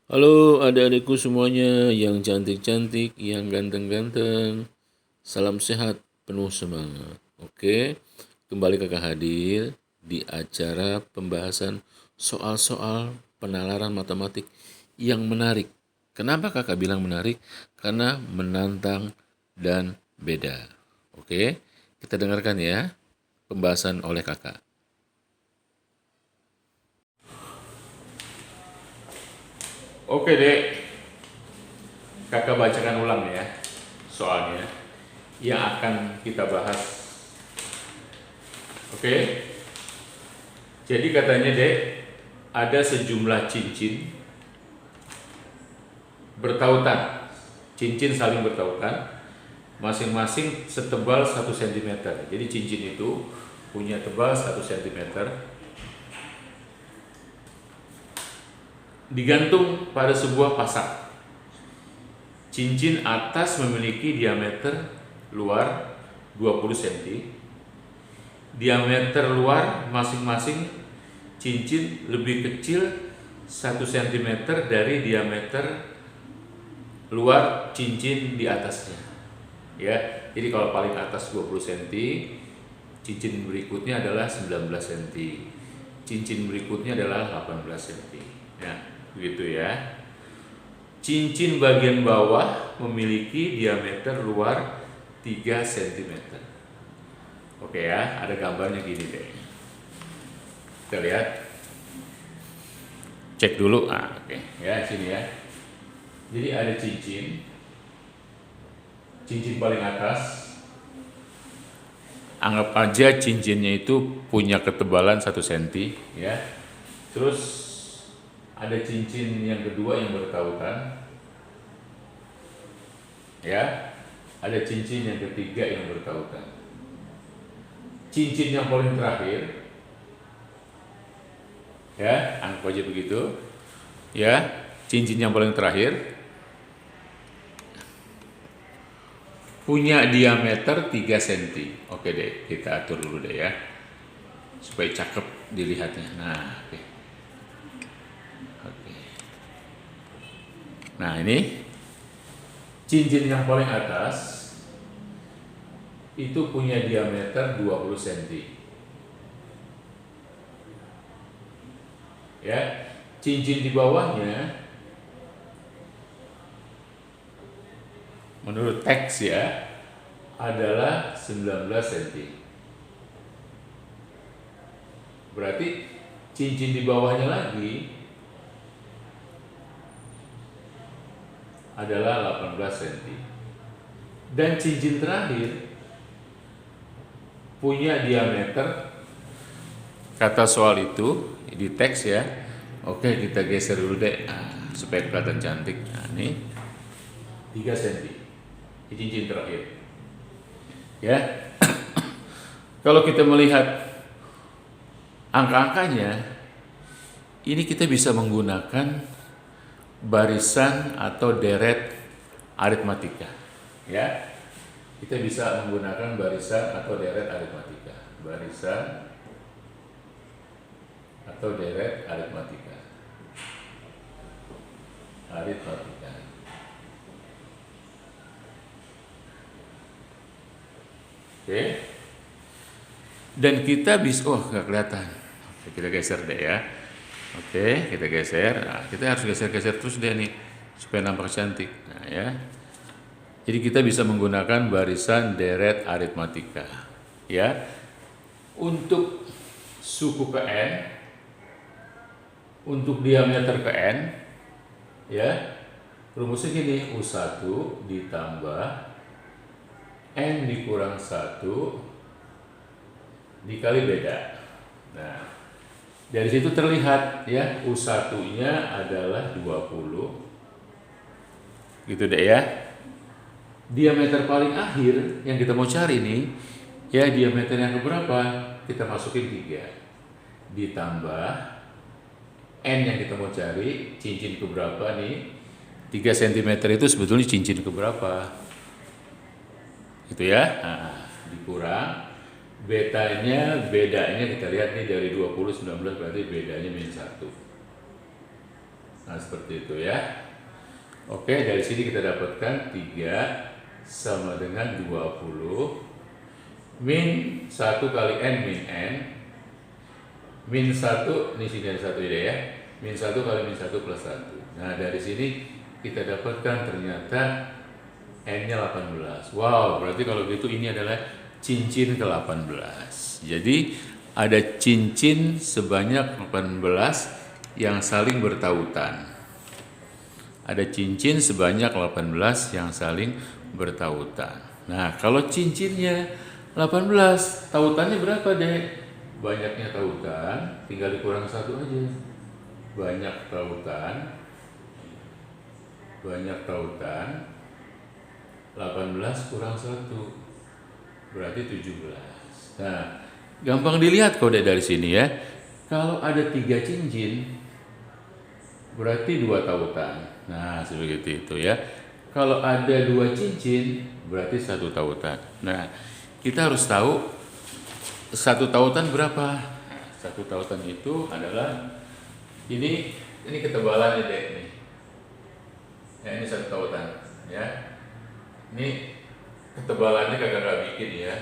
Halo adik-adikku semuanya yang cantik-cantik, yang ganteng-ganteng. Salam sehat, penuh semangat. Oke, kembali kakak hadir di acara pembahasan soal-soal penalaran matematik yang menarik. Kenapa kakak bilang menarik? Karena menantang dan beda. Oke, kita dengarkan ya pembahasan oleh kakak. Oke dek, kakak bacakan ulang ya soalnya yang akan kita bahas. Oke, jadi katanya dek, ada sejumlah cincin bertautan, cincin saling bertautan, masing-masing setebal 1 cm. Jadi cincin itu punya tebal 1 cm, digantung pada sebuah pasak. Cincin atas memiliki diameter luar 20 cm, diameter luar masing-masing cincin lebih kecil 1 cm dari diameter luar cincin di atasnya. Ya, jadi kalau paling atas 20 cm, cincin berikutnya adalah 19 cm, cincin berikutnya adalah 18 cm. Ya, begitu ya. Cincin bagian bawah memiliki diameter luar 3 cm. Oke ya, ada gambarnya gini deh. Kita lihat. Cek dulu. Oke. Ya, sini ya. Jadi ada cincin paling atas. Anggap aja cincinnya itu punya ketebalan 1 cm ya. Terus ada cincin yang kedua yang bertautan. Ya. Ada cincin yang ketiga yang bertautan. Cincin yang paling terakhir, ya, anggap aja begitu. Ya, cincin yang paling terakhir punya diameter 3 cm. Oke deh, kita atur dulu deh ya, supaya cakep dilihatnya. Nah, oke. Oke. Nah, ini cincin yang paling atas itu punya diameter 20 cm. Ya, cincin di bawahnya menurut teks ya adalah 19 cm. Berarti cincin di bawahnya lagi adalah 18 cm. Dan cincin terakhir punya diameter, kata soal itu di teks ya. Oke, kita geser dulu deh supaya kelihatan cantik. Nah, ini 3 cm. Ini cincin terakhir. Ya. Kalau kita melihat angka-angkanya, ini kita bisa menggunakan barisan atau deret aritmatika. Ya. Kita bisa menggunakan barisan atau deret aritmatika. Barisan atau deret aritmatika. Aritmatika. Oke. Dan kita bisa, nggak kelihatan. Oke, kita geser deh ya. Oke, kita geser. Nah, kita harus geser-geser terus deh nih supaya nampak cantik. Nah, ya. Jadi kita bisa menggunakan barisan deret aritmatika. Ya. Untuk suku ke N, untuk diameter ke N, ya, rumusnya gini, U1 ditambah N dikurang 1 dikali beda. Nah, dari situ terlihat ya, U1-nya adalah 20. Gitu deh ya. Diameter paling akhir yang kita mau cari nih, ya diameter yang keberapa? Kita masukin 3. Ditambah N yang kita mau cari, cincin keberapa nih? 3 cm itu sebetulnya cincin keberapa? Gitu ya. Nah, dikurang bedanya kita lihat nih dari 20 19 berarti bedanya -1. Nah, seperti itu ya. Oke, dari sini kita dapatkan 3 sama dengan 20 min 1 kali n min n min 1, ini sini ada 1 ya, min 1 kali min 1 plus 1. Nah, dari sini kita dapatkan ternyata n-nya 18. Wow, berarti kalau gitu ini adalah cincin ke-18. Jadi ada cincin sebanyak 18 yang saling bertautan. Ada cincin sebanyak 18 yang saling bertautan. Nah, kalau cincinnya 18, tautannya berapa, Dek? Banyaknya tautan, tinggal dikurang 1 aja. Banyak tautan, 18 kurang 1, berarti 17. Nah, gampang dilihat kode dari sini ya. Kalau ada 3 cincin, berarti 2 tautan. Nah, sebegitu itu ya. Kalau ada 2 cincin, berarti 1 tautan. Nah, kita harus tahu 1 tautan berapa. 1 tautan itu adalah ini ketebalannya, Dek, nih. Ya, ini 1 tautan ya. Ini ketebalannya kakak bikin ya.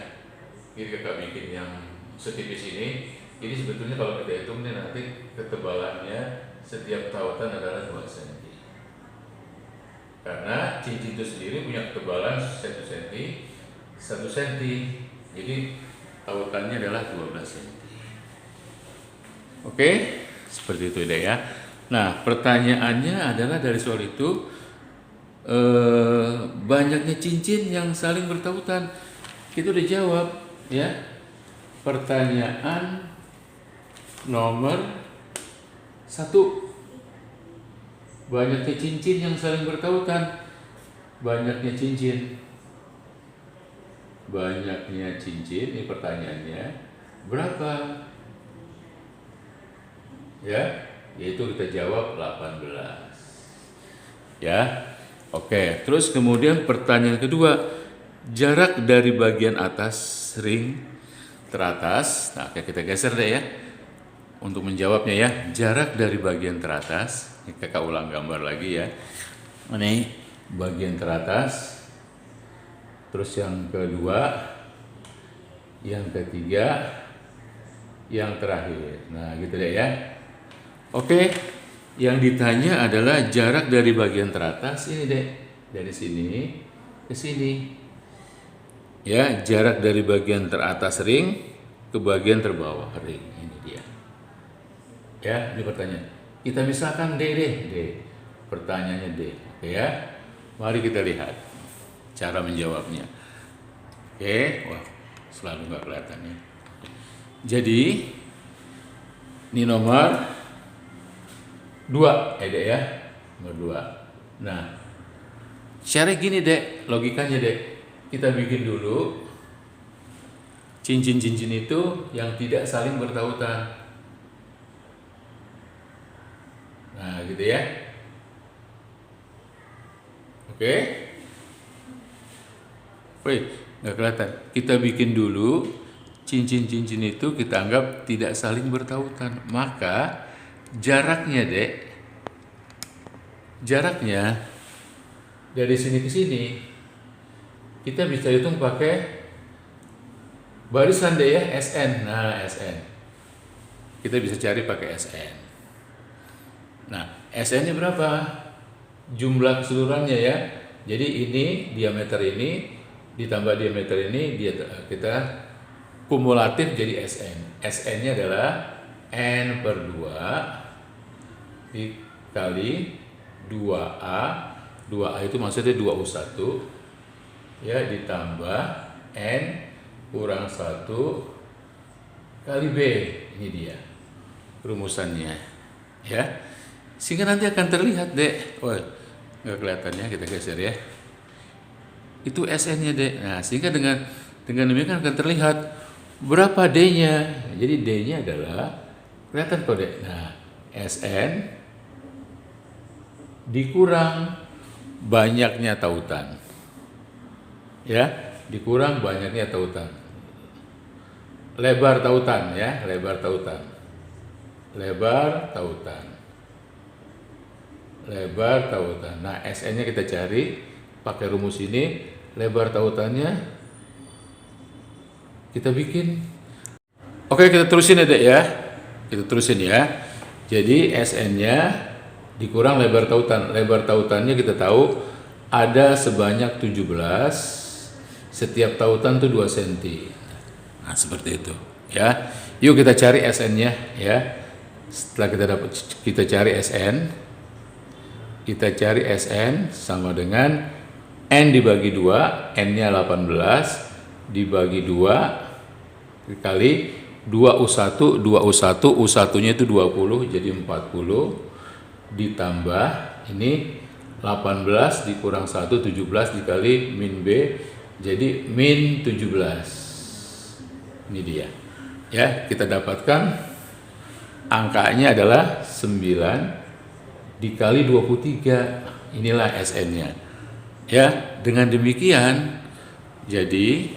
Ini kakak bikin yang setipis ini. Ini sebetulnya kalau kita hitung nih nanti ketebalannya setiap tautan adalah 2 cm. Karena cincin itu sendiri punya ketebalan 1 cm, 1 cm. Jadi tautannya adalah 12 cm. Oke, seperti itu deh ya. Nah, pertanyaannya adalah dari soal itu banyaknya cincin yang saling bertautan. Kita udah jawab ya. Pertanyaan nomor 1, banyaknya cincin yang saling bertautan. Banyaknya cincin, ini pertanyaannya berapa? Ya, yaitu kita jawab 18. Ya, oke. Terus kemudian pertanyaan kedua, jarak dari bagian atas ring teratas. Nah, kita geser deh ya untuk menjawabnya ya. Jarak dari bagian teratas. Ini kakak ulang gambar lagi ya. Ini bagian teratas. Terus yang kedua, yang ketiga, yang terakhir. Nah, gitu deh ya. Oke, yang ditanya adalah jarak dari bagian teratas ini, Dek. Dari sini ke sini. Ya, jarak dari bagian teratas ring ke bagian terbawah ring. Ini dia. Ya, ini pertanyaan. Kita misalkan D. Pertanyaannya D. Oke ya. Mari kita lihat cara menjawabnya. Oke, wah, selalu nggak kelihatan ya. Jadi ini nomor 2, Dek ya. Nomor 2. Nah, cara gini, Dek, logikanya, Dek. Kita bikin dulu cincin-cincin itu yang tidak saling bertautan. Nah, gitu ya. Oke. Wait, nggak kelihatan. Kita bikin dulu cincin-cincin itu kita anggap tidak saling bertautan. Maka jaraknya, Dek, jaraknya dari sini ke sini kita bisa hitung pakai barisan deh ya, SN. Nah, SN. Kita bisa cari pakai SN. Nah, SN-nya berapa? Jumlah keseluruhannya ya. Jadi ini diameter ini ditambah diameter ini kita kumulatif jadi SN. SN-nya adalah N/2 dikali 2A. 2A itu maksudnya 2U1 ya, ditambah N kurang 1 kali B. Ini dia rumusannya ya, sehingga nanti akan terlihat, Dek. Oh, nggak kelihatannya, kita geser ya. Itu SN-nya, Dek. Nah, sehingga dengan demikian akan terlihat berapa D-nya. Jadi D-nya adalah kelihatan kok, Dek. Nah, SN dikurang banyaknya tautan. Ya, dikurang banyaknya tautan. Lebar tautan ya, lebar tautan. lebar tautan. Nah, SN-nya kita cari pakai rumus ini, lebar tautannya kita bikin. Oke, kita terusin ya, Dek ya. Kita terusin ya. Jadi SN-nya dikurang lebar tautan. Lebar tautannya kita tahu ada sebanyak 17. Setiap tautan tuh 2 cm. Nah, seperti itu ya. Yuk kita cari SN-nya ya. Setelah kita cari SN, kita cari SN sama dengan N dibagi 2, N-nya 18 dibagi 2 dikali 2U1, 2U1, U1-nya itu 20 jadi 40 ditambah ini 18 dikurang 1, 17 dikali min B jadi min 17. Ini dia. Ya, kita dapatkan angkanya adalah 9 dikali 23. Inilah SN-nya. Ya, dengan demikian jadi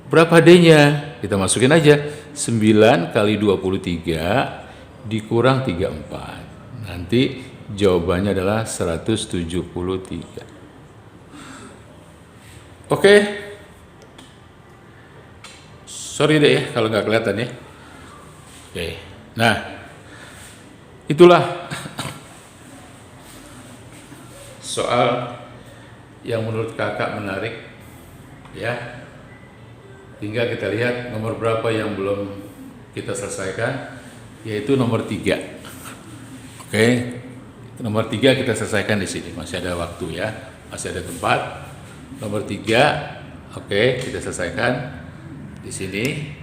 berapa D-nya? Kita masukin aja 9 kali 23 dikurang 34. Nanti jawabannya adalah 173. Oke. Sorry deh ya kalau nggak kelihatan ya. Oke. Nah, itulah soal yang menurut kakak menarik ya. Tinggal kita lihat nomor berapa yang belum kita selesaikan, yaitu nomor 3. Oke, nomor 3 kita selesaikan di sini, masih ada waktu ya, masih ada tempat. Nomor 3, oke, kita selesaikan di sini.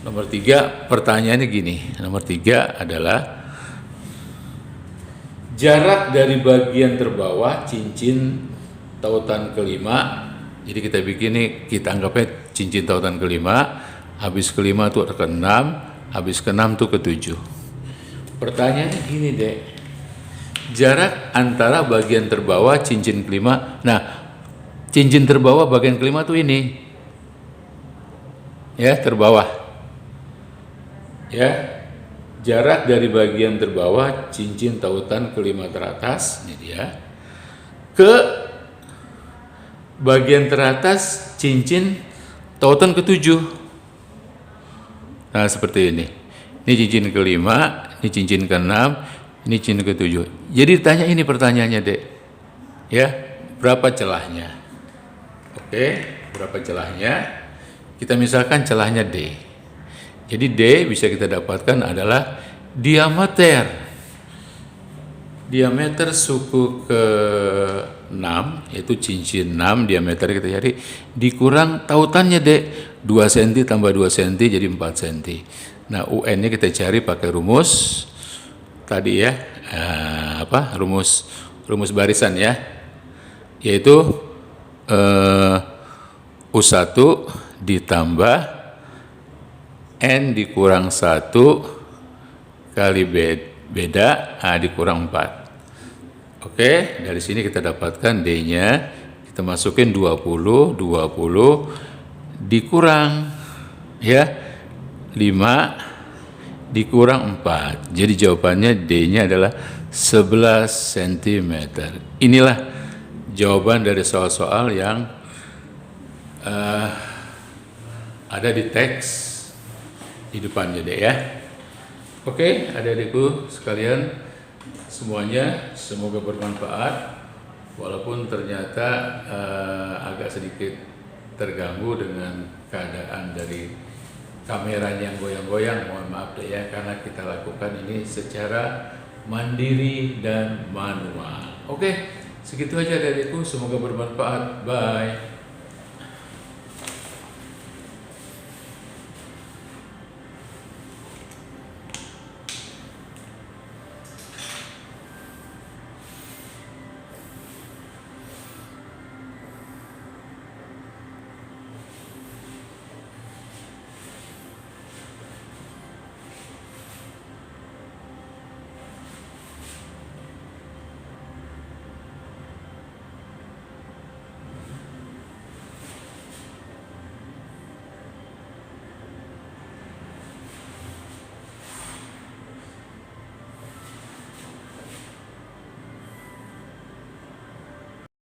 Nomor 3, pertanyaannya gini. Nomor 3 adalah jarak dari bagian terbawah cincin tautan kelima. Jadi kita bikin nih, kita anggapnya cincin tautan kelima. Habis kelima tuh ke 6, habis ke 6 tuh ke 7. Pertanyaannya gini deh, jarak antara bagian terbawah cincin kelima. Nah, cincin terbawah bagian kelima tuh ini, ya terbawah, ya jarak dari bagian terbawah cincin tautan kelima teratas, ini dia, ke bagian teratas cincin tautan ketujuh. Nah seperti ini. Ini cincin kelima, ini cincin keenam, ini cincin ketujuh. Jadi ditanya ini pertanyaannya dek, ya berapa celahnya? Oke, berapa celahnya? Kita misalkan celahnya D. Jadi D bisa kita dapatkan adalah diameter suku ke 6, yaitu cincin 6 diameter kita cari, dikurang tautannya D, 2 cm tambah 2 cm jadi 4 cm. Nah, UN-nya kita cari pakai rumus tadi ya, rumus barisan ya, yaitu U1 ditambah N dikurang 1 kali beda dikurang 4. Oke, dari sini kita dapatkan D-nya, kita masukin 20 dikurang ya 5 dikurang 4. Jadi jawabannya D-nya adalah 11 cm. Inilah jawaban dari soal-soal yang ada di teks di depannya deh ya. Oke, adik-adikku sekalian semuanya, semoga bermanfaat. Walaupun ternyata agak sedikit terganggu dengan keadaan dari kameranya yang goyang-goyang, mohon maaf deh ya, karena kita lakukan ini secara mandiri dan manual. Oke, segitu aja adikku, semoga bermanfaat. Bye.